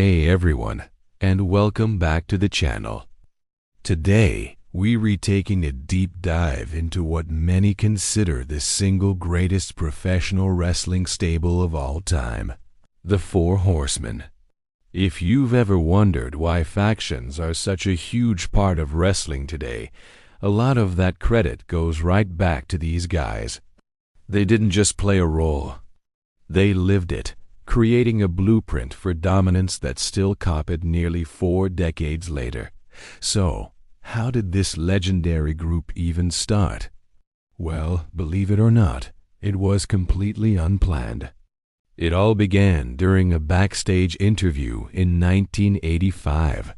Hey everyone, and welcome back to the channel. Today, we're taking a deep dive into what many consider the single greatest professional wrestling stable of all time, the Four Horsemen. If you've ever wondered why factions are such a huge part of wrestling today, a lot of that credit goes right back to these guys. They didn't just play a role. They lived it, creating a blueprint for dominance that still copied nearly 4 decades later. So, how did this legendary group even start? Well, believe it or not, it was completely unplanned. It all began during a backstage interview in 1985.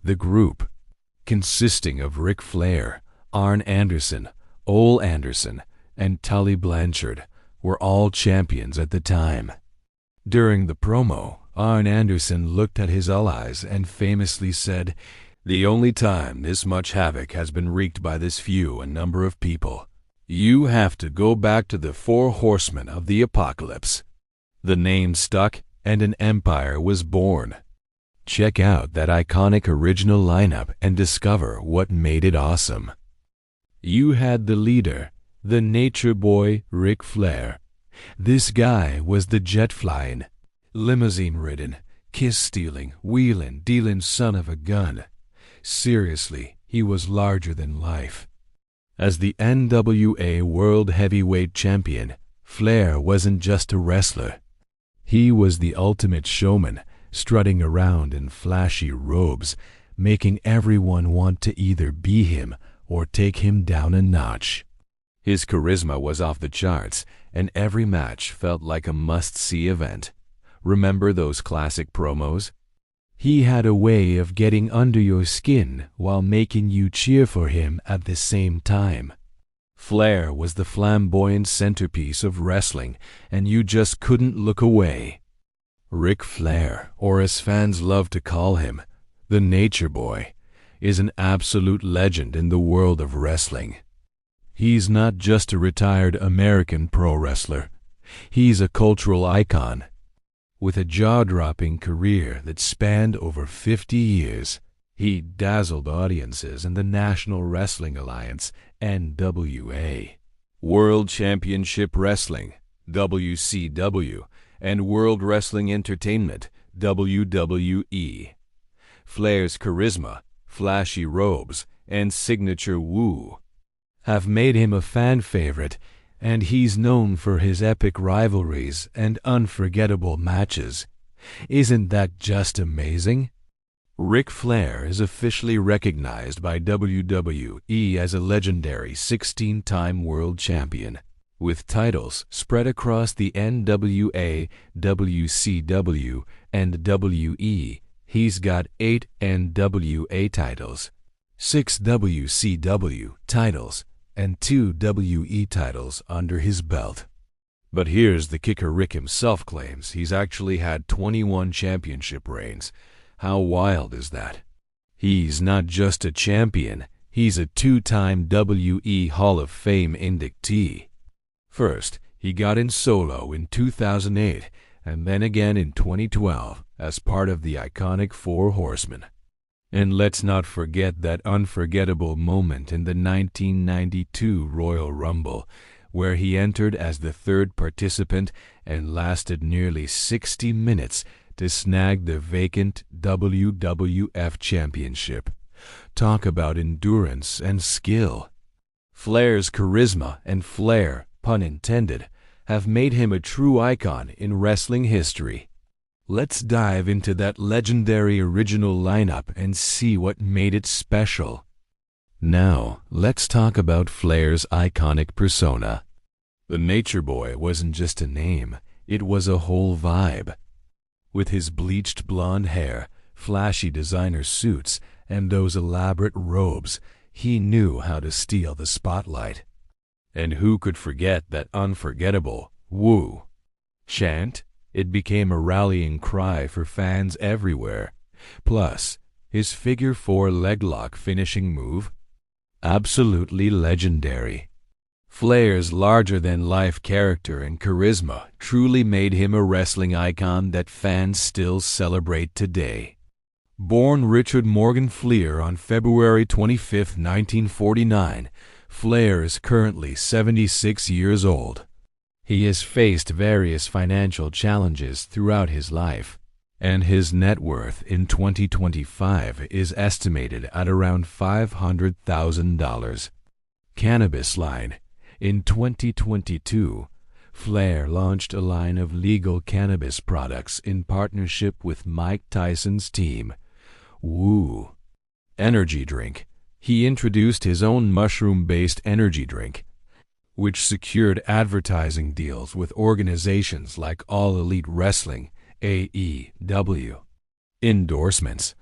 The group, consisting of Ric Flair, Arn Anderson, Ole Anderson, and Tully Blanchard, were all champions at the time. During the promo, Arn Anderson looked at his allies and famously said, "The only time this much havoc has been wreaked by this few a number of people. You have to go back to the Four Horsemen of the Apocalypse." The name stuck and an empire was born. Check out that iconic original lineup and discover what made it awesome. You had the leader, the nature boy Ric Flair. This guy was the jet-flying, limousine-ridden, kiss-stealing, wheelin'-dealin' son of a gun. Seriously, he was larger than life. As the NWA World Heavyweight Champion, Flair wasn't just a wrestler. He was the ultimate showman, strutting around in flashy robes, making everyone want to either be him or take him down a notch. His charisma was off the charts, and every match felt like a must-see event. Remember those classic promos? He had a way of getting under your skin while making you cheer for him at the same time. Flair was the flamboyant centerpiece of wrestling, and you just couldn't look away. Ric Flair, or as fans love to call him, the Nature Boy, is an absolute legend in the world of wrestling. He's not just a retired American pro wrestler. He's a cultural icon. With a jaw-dropping career that spanned over 50 years, he dazzled audiences in the National Wrestling Alliance, NWA, World Championship Wrestling, WCW, and World Wrestling Entertainment, WWE. Flair's charisma, flashy robes, and signature woo have made him a fan favorite, and he's known for his epic rivalries and unforgettable matches. Isn't that just amazing? Ric Flair is officially recognized by WWE as a legendary 16-time world champion. With titles spread across the NWA, WCW, and WE, he's got 8 NWA titles, 6 WCW titles, and 2 WE titles under his belt. But here's the kicker: Ric himself claims he's actually had 21 championship reigns. How wild is that? He's not just a champion, he's a 2-time WWE Hall of Fame inductee. First, he got in solo in 2008, and then again in 2012 as part of the iconic Four Horsemen. And let's not forget that unforgettable moment in the 1992 Royal Rumble, where he entered as the 3rd participant and lasted nearly 60 minutes to snag the vacant WWF Championship. Talk about endurance and skill. Flair's charisma and flair, pun intended, have made him a true icon in wrestling history. Let's dive into that legendary original lineup and see what made it special. Now, let's talk about Flair's iconic persona. The Nature Boy wasn't just a name, it was a whole vibe. With his bleached blonde hair, flashy designer suits, and those elaborate robes, he knew how to steal the spotlight. And who could forget that unforgettable woo chant? It became a rallying cry for fans everywhere. Plus, his figure 4 leg lock finishing move? Absolutely legendary. Flair's larger-than-life character and charisma truly made him a wrestling icon that fans still celebrate today. Born Richard Morgan Fliehr on February 25, 1949, Flair is currently 76 years old. He has faced various financial challenges throughout his life, and his net worth in 2025 is estimated at around $500,000. Cannabis line. In 2022, Flair launched a line of legal cannabis products in partnership with Mike Tyson's team, Woo Energy Drink. He introduced his own mushroom-based energy drink, which secured advertising deals with organizations like All Elite Wrestling, AEW. Endorsements.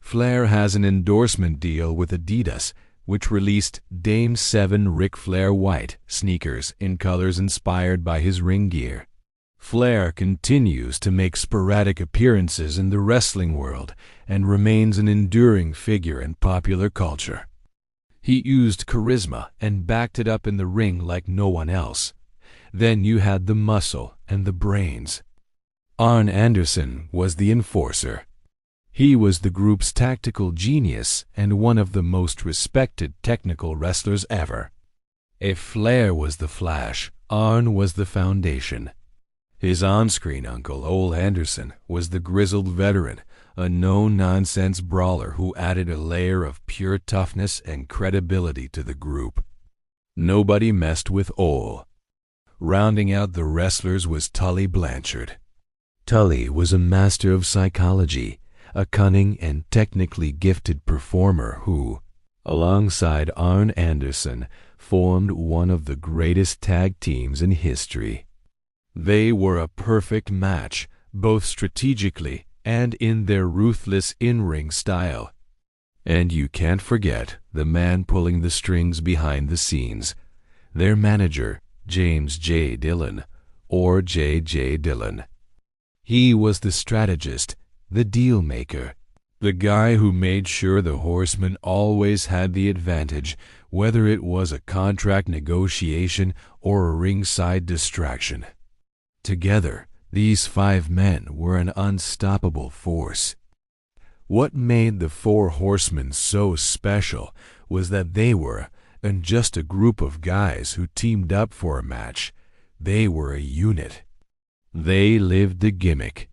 Flair has an endorsement deal with Adidas, which released Dame 7 Ric Flair white sneakers in colors inspired by his ring gear. Flair continues to make sporadic appearances in the wrestling world and remains an enduring figure in popular culture. He used charisma and backed it up in the ring like no one else. Then you had the muscle and the brains. Arn Anderson was the enforcer. He was the group's tactical genius and one of the most respected technical wrestlers ever. If Flair was the Flash, Arn was the foundation. His on-screen uncle, Ole Anderson, was the grizzled veteran, a no-nonsense brawler who added a layer of pure toughness and credibility to the group. Nobody messed with Ole. Rounding out the wrestlers was Tully Blanchard. Tully was a master of psychology, a cunning and technically gifted performer who, alongside Arn Anderson, formed one of the greatest tag teams in history. They were a perfect match, both strategically and in their ruthless in-ring style. And you can't forget the man pulling the strings behind the scenes, their manager, James J. Dillon, or J.J. Dillon. He was the strategist, the deal maker, the guy who made sure the Horsemen always had the advantage, whether it was a contract negotiation or a ringside distraction. Together, these 5 men were an unstoppable force. What made the Four Horsemen so special was that they were, and just a group of guys who teamed up for a match, they were a unit. They lived the gimmick.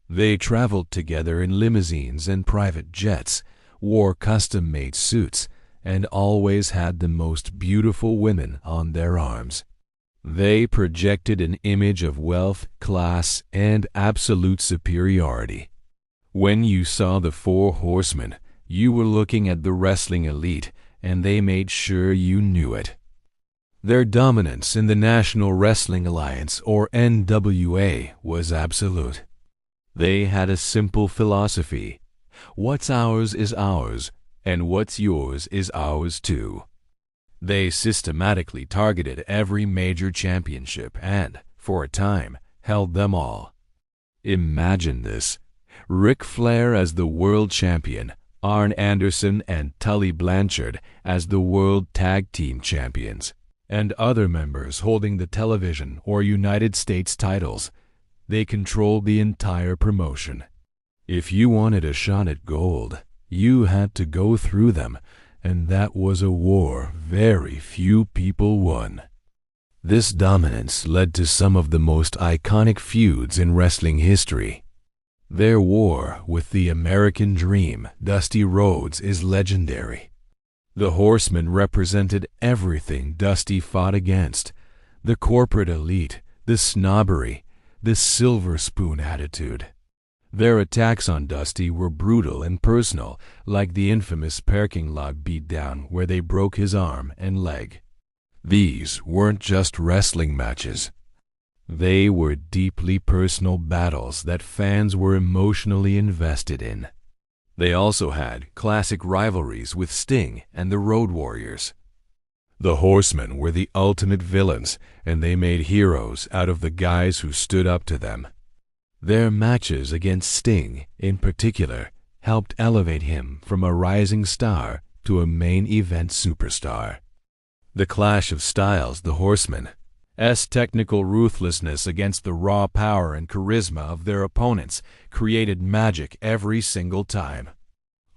They traveled together in limousines and private jets, wore custom-made suits, and always had the most beautiful women on their arms. They projected an image of wealth, class, and absolute superiority. When you saw the Four Horsemen, you were looking at the wrestling elite, and they made sure you knew it. Their dominance in the National Wrestling Alliance, or NWA, was absolute. They had a simple philosophy: what's ours is ours, and what's yours is ours too. They systematically targeted every major championship and, for a time, held them all. Imagine this: Ric Flair as the world champion, Arn Anderson and Tully Blanchard as the world tag team champions, and other members holding the television or United States titles. They controlled the entire promotion. If you wanted a shot at gold, you had to go through them, and that was a war very few people won. This dominance led to some of the most iconic feuds in wrestling history. Their war with the American Dream, Dusty Rhodes, is legendary. The Horsemen represented everything Dusty fought against: the corporate elite, the snobbery, the silver spoon attitude. Their attacks on Dusty were brutal and personal, like the infamous parking lot beatdown where they broke his arm and leg. These weren't just wrestling matches. They were deeply personal battles that fans were emotionally invested in. They also had classic rivalries with Sting and the Road Warriors. The Horsemen were the ultimate villains, and they made heroes out of the guys who stood up to them. Their matches against Sting, in particular, helped elevate him from a rising star to a main event superstar. The clash of styles, the Horsemen' technical ruthlessness against the raw power and charisma of their opponents created magic every single time.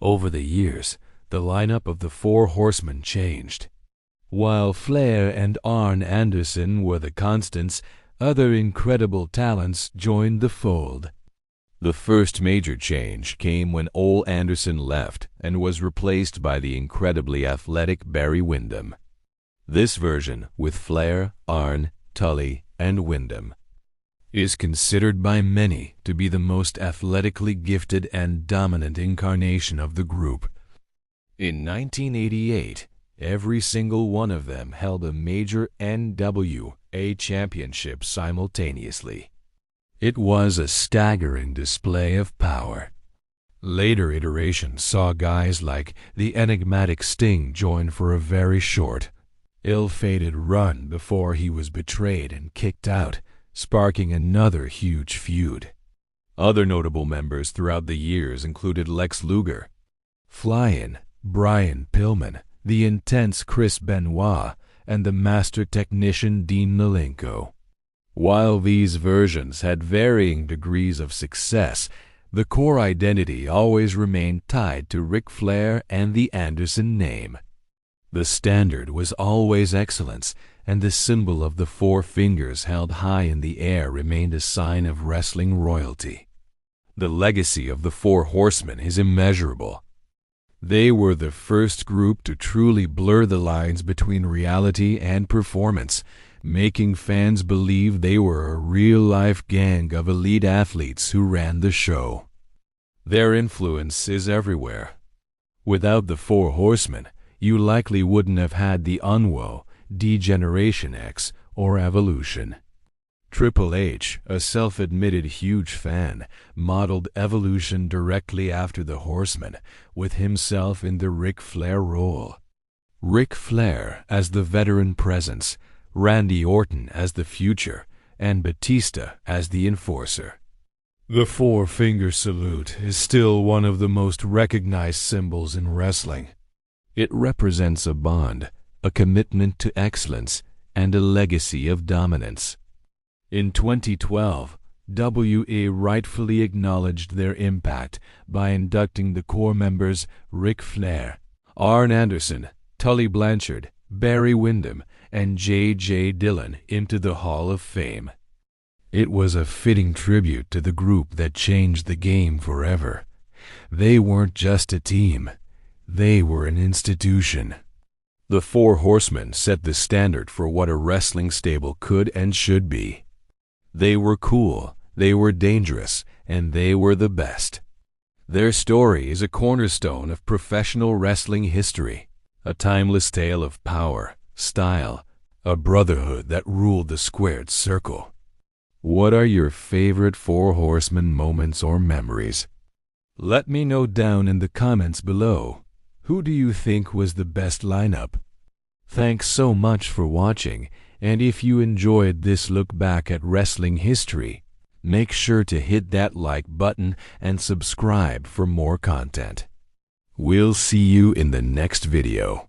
Over the years, the lineup of the Four Horsemen changed. While Fliehr and Arn Anderson were the constants, other incredible talents joined the fold. The first major change came when Ole Anderson left and was replaced by the incredibly athletic Barry Windham. This version, with Flair, Arn, Tully, and Windham, is considered by many to be the most athletically gifted and dominant incarnation of the group. In 1988, every single one of them held a major NWA championship simultaneously. It was a staggering display of power. Later iterations saw guys like the enigmatic Sting join for a very short, ill-fated run before he was betrayed and kicked out, sparking another huge feud. Other notable members throughout the years included Lex Luger, Fliehr, Brian Pillman, the intense Chris Benoit, and the master technician Dean Malenko. While these versions had varying degrees of success, the core identity always remained tied to Ric Flair and the Anderson name. The standard was always excellence, and the symbol of the four fingers held high in the air remained a sign of wrestling royalty. The legacy of the Four Horsemen is immeasurable. They were the first group to truly blur the lines between reality and performance, making fans believe they were a real-life gang of elite athletes who ran the show. Their influence is everywhere. Without the Four Horsemen, you likely wouldn't have had the Unwo, Degeneration X, or Evolution. Triple H, a self-admitted huge fan, modeled Evolution directly after the Horsemen, with himself in the Ric Flair role. Ric Flair as the veteran presence, Randy Orton as the future, and Batista as the enforcer. The four-finger salute is still one of the most recognized symbols in wrestling. It represents a bond, a commitment to excellence, and a legacy of dominance. In 2012, WE rightfully acknowledged their impact by inducting the core members Ric Flair, Arn Anderson, Tully Blanchard, Barry Windham, and J.J. Dillon into the Hall of Fame. It was a fitting tribute to the group that changed the game forever. They weren't just a team. They were an institution. The Four Horsemen set the standard for what a wrestling stable could and should be. They were cool, they were dangerous, and they were the best. Their story is a cornerstone of professional wrestling history, a timeless tale of power, style, a brotherhood that ruled the squared circle. What are your favorite Four Horsemen moments or memories? Let me know down in the comments below. Who do you think was the best lineup? Thanks so much for watching, and if you enjoyed this look back at wrestling history, make sure to hit that like button and subscribe for more content. We'll see you in the next video.